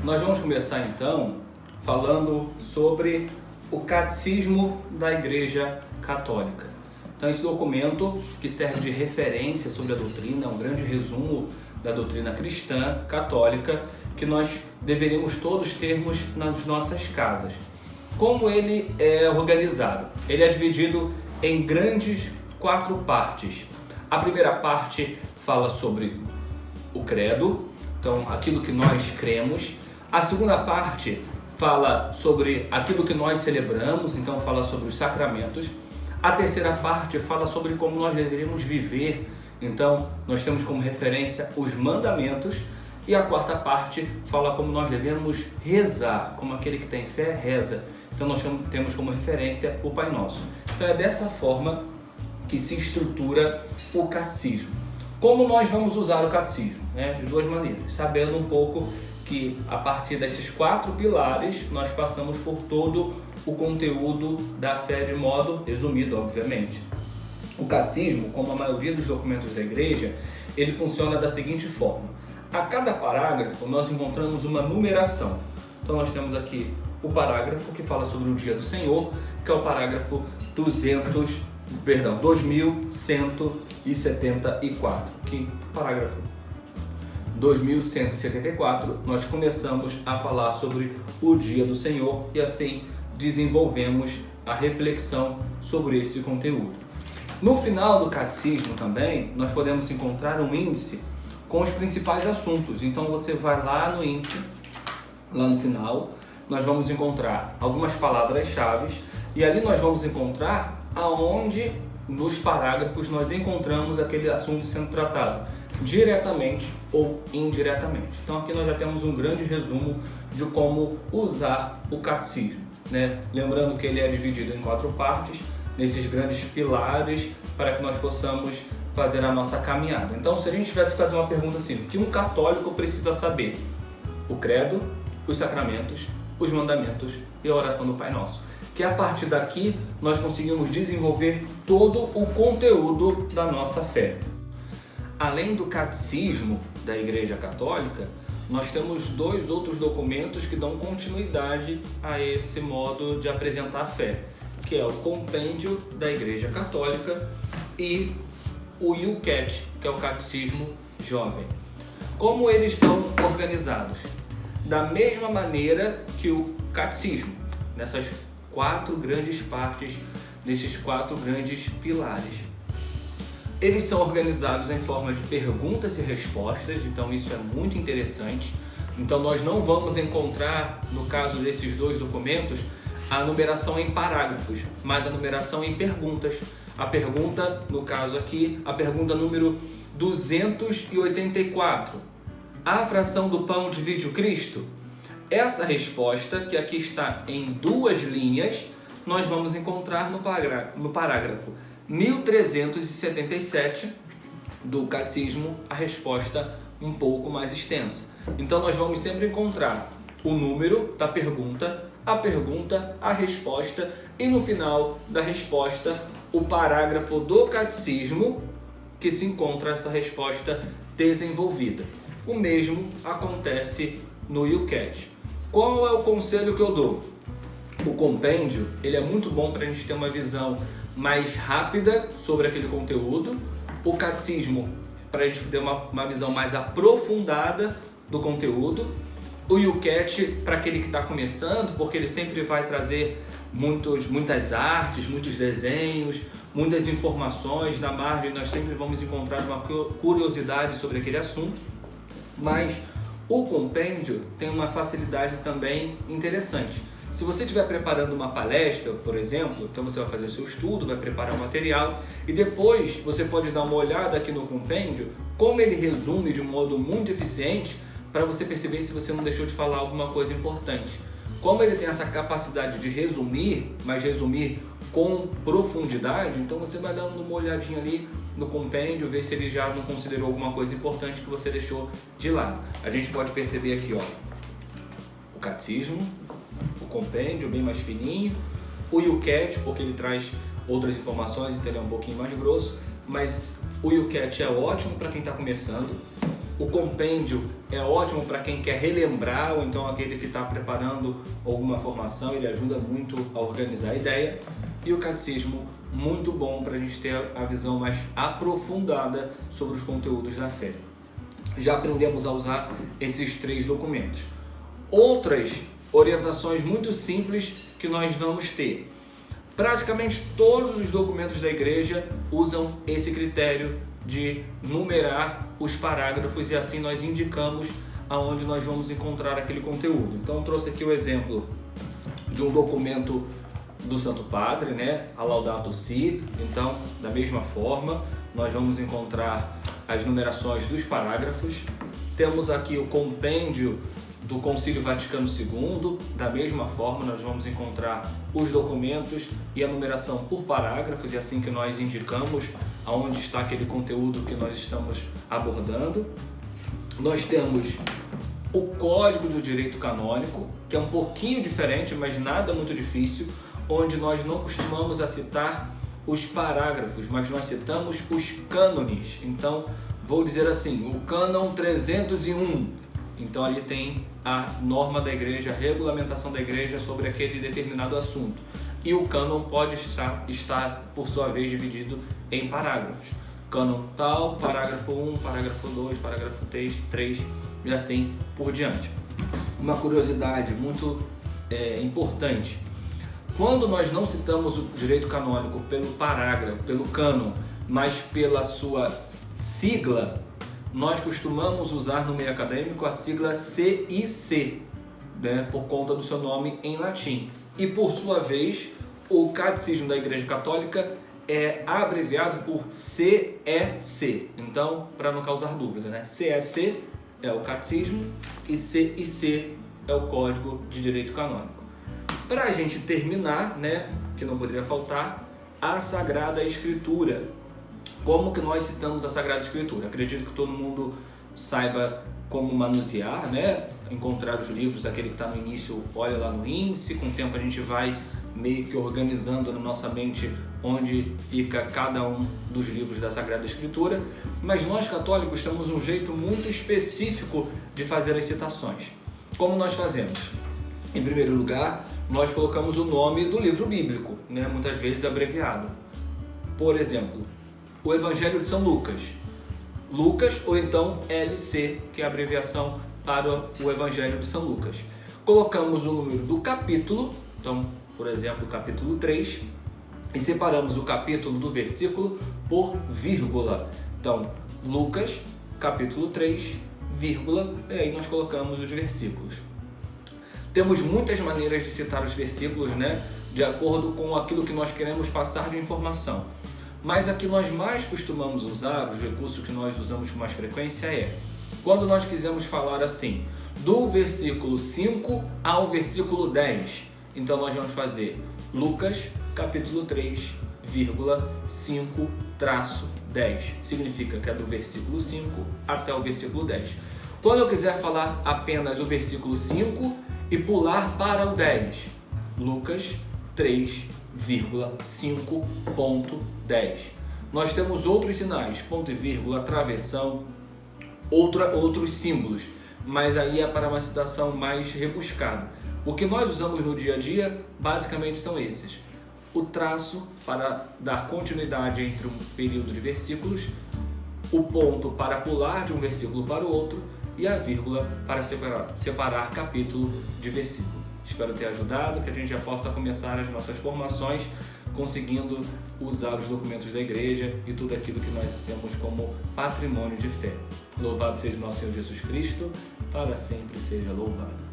Nós vamos começar então falando sobre o Catecismo da Igreja Católica. Então esse documento que serve de referência sobre a doutrina, é um grande resumo da doutrina cristã católica que nós deveríamos todos termos nas nossas casas. Como ele é organizado? Ele é dividido em grandes 4 partes. A primeira parte fala sobre o credo, então aquilo que nós cremos. A segunda parte fala sobre aquilo que nós celebramos, então fala sobre os sacramentos. A terceira parte fala sobre como nós deveríamos viver, então nós temos como referência os mandamentos. E a quarta parte fala como nós devemos rezar, como aquele que tem fé reza. Então nós temos como referência o Pai Nosso. Então é dessa forma que se estrutura o catecismo. Como nós vamos usar o catecismo? De 2 maneiras, sabendo um pouco que a partir desses 4 pilares nós passamos por todo o conteúdo da fé de modo resumido, obviamente. O catecismo, como a maioria dos documentos da igreja, ele funciona da seguinte forma. A cada parágrafo nós encontramos uma numeração. Então nós temos aqui o parágrafo que fala sobre o dia do Senhor, que é o parágrafo 2174. Que parágrafo 2174 nós começamos a falar sobre o dia do Senhor e assim desenvolvemos a reflexão sobre esse conteúdo. No final do catecismo também nós podemos encontrar um índice com os principais assuntos. Então você vai lá no índice, lá no final, nós vamos encontrar algumas palavras-chave e ali nós vamos encontrar aonde nos parágrafos nós encontramos aquele assunto sendo tratado, diretamente ou indiretamente. Então aqui nós já temos um grande resumo de como usar o catecismo, Lembrando que ele é dividido em 4 partes, nesses grandes pilares, para que nós possamos fazer a nossa caminhada. Então, se a gente tivesse que fazer uma pergunta assim, o que um católico precisa saber? O credo, os sacramentos, os mandamentos e a oração do Pai Nosso. Que a partir daqui nós conseguimos desenvolver todo o conteúdo da nossa fé. Além do catecismo da Igreja Católica, nós temos 2 outros documentos que dão continuidade a esse modo de apresentar a fé, que é o Compêndio da Igreja Católica e o IUCAT, que é o Catecismo Jovem. Como eles são organizados? Da mesma maneira que o catecismo, nessas 4 grandes partes, nesses 4 grandes pilares. Eles são organizados em forma de perguntas e respostas, então isso é muito interessante. Então nós não vamos encontrar, no caso desses 2 documentos, a numeração em parágrafos, mas a numeração em perguntas. A pergunta, no caso aqui, a pergunta número 284. A fração do pão divide o Cristo? Essa resposta, que aqui está em 2 linhas, nós vamos encontrar no parágrafo 1377 do Catecismo, a resposta um pouco mais extensa. Então nós vamos sempre encontrar o número da pergunta, a resposta e no final da resposta o parágrafo do catecismo que se encontra essa resposta desenvolvida. O mesmo acontece no IUCAT. Qual é o conselho que eu dou? O compêndio ele é muito bom para a gente ter uma visão mais rápida sobre aquele conteúdo. O catecismo para a gente ter uma visão mais aprofundada do conteúdo. O IUCAT para aquele que está começando, porque ele sempre vai trazer muitas artes, muitos desenhos, muitas informações. Na margem nós sempre vamos encontrar uma curiosidade sobre aquele assunto. Mas o compêndio tem uma facilidade também interessante. Se você estiver preparando uma palestra, por exemplo, então você vai fazer o seu estudo, vai preparar o material e depois você pode dar uma olhada aqui no compêndio, como ele resume de um modo muito eficiente para você perceber se você não deixou de falar alguma coisa importante. Como ele tem essa capacidade de resumir, mas resumir com profundidade, então você vai dando uma olhadinha ali no compêndio, ver se ele já não considerou alguma coisa importante que você deixou de lado. A gente pode perceber aqui, o catecismo, o compêndio bem mais fininho, o IUCAT, porque ele traz outras informações, então ele é um pouquinho mais grosso, mas o IUCAT é ótimo para quem está começando. O compêndio é ótimo para quem quer relembrar ou então aquele que está preparando alguma formação, ele ajuda muito a organizar a ideia. E o catecismo, muito bom para a gente ter a visão mais aprofundada sobre os conteúdos da fé. Já aprendemos a usar esses 3 documentos. Outras orientações muito simples que nós vamos ter. Praticamente todos os documentos da igreja usam esse critério de numerar os parágrafos e assim nós indicamos aonde nós vamos encontrar aquele conteúdo. Então eu trouxe aqui o exemplo de um documento do Santo Padre, né? A Laudato Si. Então, da mesma forma, nós vamos encontrar as numerações dos parágrafos. Temos aqui o compêndio do Concílio Vaticano II, da mesma forma nós vamos encontrar os documentos e a numeração por parágrafos, e assim que nós indicamos aonde está aquele conteúdo que nós estamos abordando. Nós temos o Código do Direito Canônico, que é um pouquinho diferente, mas nada muito difícil, onde nós não costumamos a citar os parágrafos, mas nós citamos os cânones. Então, vou dizer assim, o cânon 301, então ali tem a norma da igreja, a regulamentação da igreja sobre aquele determinado assunto. E o cânon pode estar por sua vez, dividido em parágrafos. Cânon tal, parágrafo 1, parágrafo 2, parágrafo 3 e assim por diante. Uma curiosidade muito importante. Quando nós não citamos o direito canônico pelo parágrafo, pelo cânon, mas pela sua sigla, nós costumamos usar no meio acadêmico a sigla CIC, né, por conta do seu nome em latim. E por sua vez, o Catecismo da Igreja Católica é abreviado por CEC. Então, para não causar dúvida, né? CEC é o Catecismo e CIC é o Código de Direito Canônico. Para a gente terminar, né, que não poderia faltar, a Sagrada Escritura. Como que nós citamos a Sagrada Escritura? Acredito que todo mundo saiba como manusear, né? Encontrar os livros, aquele que está no início, olha lá no índice, com o tempo a gente vai meio que organizando na nossa mente onde fica cada um dos livros da Sagrada Escritura, mas nós católicos temos um jeito muito específico de fazer as citações. Como nós fazemos? Em primeiro lugar, nós colocamos o nome do livro bíblico, né? Muitas vezes abreviado. Por exemplo, o Evangelho de São Lucas. Lucas ou então LC, que é a abreviação para o Evangelho de São Lucas. Colocamos o número do capítulo, então, por exemplo, o capítulo 3, e separamos o capítulo do versículo por vírgula. Então, Lucas, capítulo 3, vírgula, e aí nós colocamos os versículos. Temos muitas maneiras de citar os versículos, né, de acordo com aquilo que nós queremos passar de informação. Mas a que nós mais costumamos usar, os recursos que nós usamos com mais frequência é quando nós quisermos falar assim, do versículo 5 ao versículo 10. Então nós vamos fazer Lucas, capítulo 3, vírgula, 5, traço, 10. Significa que é do versículo 5 até o versículo 10. Quando eu quiser falar apenas o versículo 5 e pular para o 10, Lucas 3,5.10. Nós temos outros sinais, ponto e vírgula, travessão, outros símbolos, mas aí é para uma citação mais rebuscada. O que nós usamos no dia a dia, basicamente são esses. O traço para dar continuidade entre um período de versículos, o ponto para pular de um versículo para o outro e a vírgula para separar capítulo de versículo. Espero ter ajudado, que a gente já possa começar as nossas formações conseguindo usar os documentos da igreja e tudo aquilo que nós temos como patrimônio de fé. Louvado seja o nosso Senhor Jesus Cristo, para sempre seja louvado.